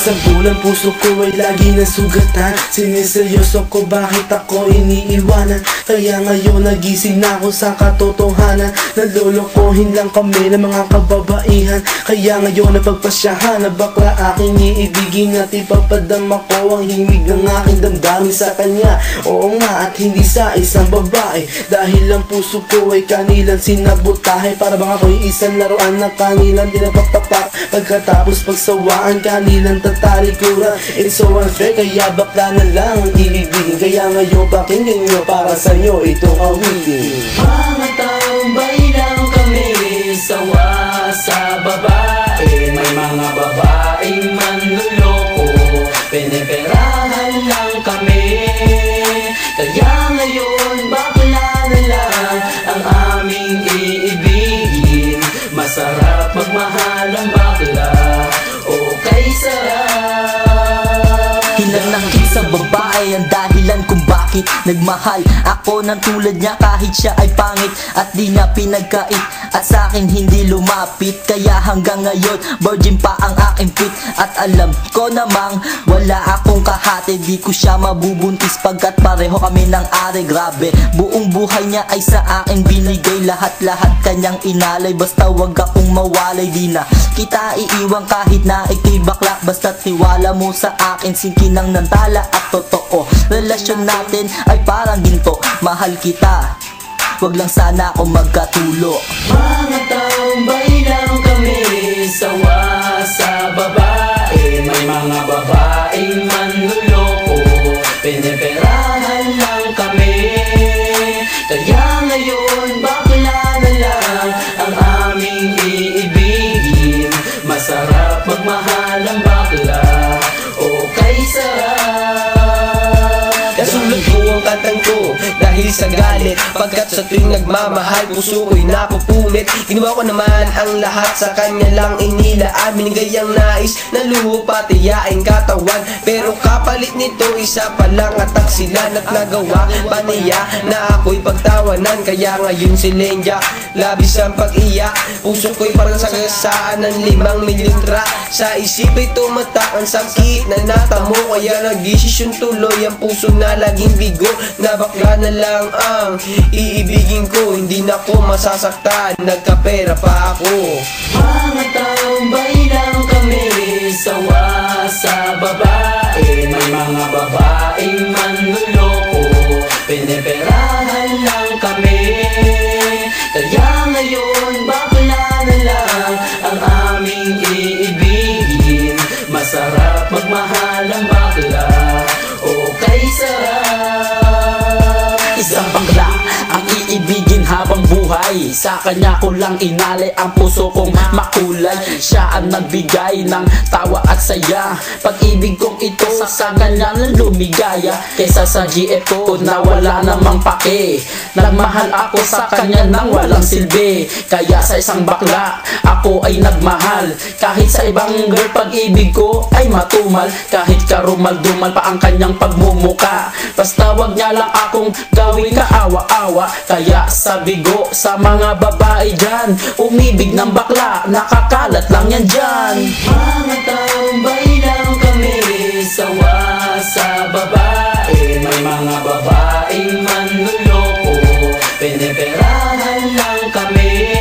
Sa bulan puso ko ay lagi nasugatan. Siniseryoso ko bakit ako iniiwanan. Kaya ngayon nagising na ako sa katotohanan. Nalolokohin lang kami ng mga kababaihan. Kaya ngayon napagpasyahan na bakla aking iibigin. At ipapadama ko ang himig ng aking damdamin sa kanya. Oo nga, at hindi sa isang babae. Dahil ang puso ko ay kanilang sinabotahe. Para bang ako'y isang laruan na kanilang dinapagpapak. Pagkatapos pagsawaan kanilang tatalikuran. It's so unfair, kaya bakla na lang ang iibigin. Kaya ngayon pakinggan nyo para sa'yo itong awitin. Mga tambay lang kami, sawa sa babae. May mga babaeng manluloko, piniperahan lang kami. Kaya ngayon bakla na lang ang aming iibigin. Masarap magmahal ang bakla, okay sarap. Hinanakit sa babae ang dahilan kung bakit nagmahal ako ng tulad niya kahit siya ay pangit at di niya pinagkait at sa akin hindi lumapit. Kaya hanggang ngayon virgin pa ang aking pit at alam ko namang wala akong kahati. Di ko siya mabubuntis pagkat pareho kami ng are. Grabe, buong buhay niya ay sa akin binigay. Lahat-lahat kanyang inalay, basta wag akong mawalay. Di na kita iiwan kahit na ikay bakla, basta tiwala mo sa akin sinkinang nantala at totoo. Relasyon natin ay parang ginto, mahal kita, wag lang sana ako magkatulo. Mga tambay lang kami, sawa sa babae. May mga babaeng manluloko, piniperahan lang kami. Kaya ngayon bakla na lang ang aming iibigin. Masarap magmahal ang bakla, okay sarap. Nasulat ko ang kantang ko dahil sa galit, pagkat sa tuwing nagmamahal puso ko'y napupunit. Ginawa ko naman ang lahat sa kanya lang inilaan. Binigay ang nais na luho pati yaing katawan, pero kapalit nito isa pa lang atak sila. At nagawa pa niya na ako'y pagtawanan. Kaya ngayon si Lenja labis ang pag-iyak. Puso ko'y parang sagasaan ng 5 milyontra. Sa isip ay tumatak ang sakit na natamo. Kaya nagdesisyon tuloy ang puso na laging bigo, na bakla na lang ang iibigin ko. Hindi na ko masasaktan, nagkapera pa ako. Mga tambay lang kami, sawa sa babae. May mga babaeng manluloko, piniperahan lang kami. Kaya ngayon bakla na lang ang aming iibigin. Masarap magmahal ang bakla, okay sarap. Isang bakla ang iibigin habang buhay. Sa kanya ko lang inalay ang puso kong makulay. Siya ang nagbigay ng tawa at saya. Pag-ibig kong ito sa kanya na lumigaya. Kaysa sa GF ko na wala namang pake. Nagmahal ako sa kanya nang walang silbi. Kaya sa isang bakla ako ay nagmahal. Kahit sa ibang girl pag-ibig ko ay matumal. Kahit karumal-dumal pa ang kanyang pagmumuka. Basta wag niya lang akong gawing kaawa-awa. Kaya sabi ko sa mga babae dyan, umibig ng bakla, nakakalat lang yan dyan. Mga tambay lang kami, sawa sa babae. May mga babaeng manluloko, piniperahan lang kami.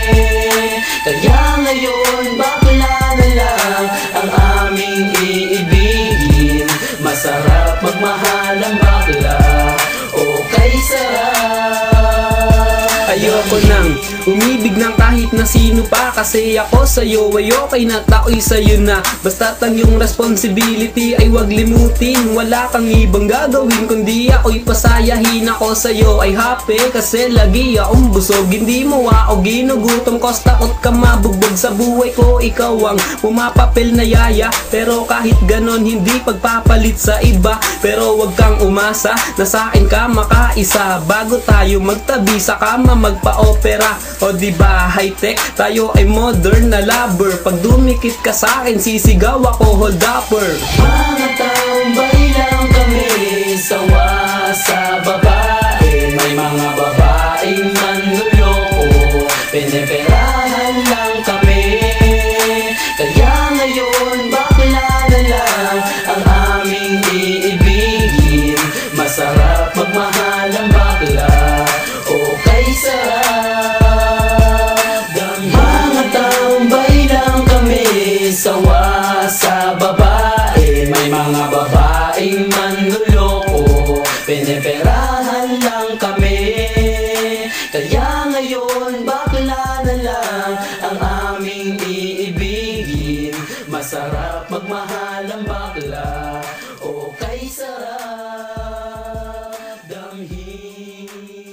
Kaya ngayon bakla na lang ang aming iibigin. Masarap magmahal ang bakla, okay sarap. Ayoko nang umibig ng kahit na sino pa. Kasi ako sa'yo ay okay na, tao'y sa'yo na. Basta't ang iyong responsibility ay wag limutin. Wala kang ibang gagawin kundi ako'y pasayahin. Ako sa'yo ay happy kasi lagi akong busog. Hindi mo ako ginugutom, cause takot ka mabugbog. Sa buhay ko ikaw ang pumapapil na yaya. Pero kahit ganon hindi pagpapalit sa iba. Pero wag kang umasa na sa'kin ka makaisa. Bago tayo magtabi sa kama magpa-opera. O diba high-tech, tayo ay modern na lover. Pag dumikit ka sa'kin sisigaw ako hold upper. Mga tambay lang kami, sawa sa babae. May mga babaeng manluloko, piniperahan lang kami. Kaya ngayon bakla na lang ngayon bakla na lang ang aming iibigin. Masarap magmahal ang bakla, o kay sarap damhin.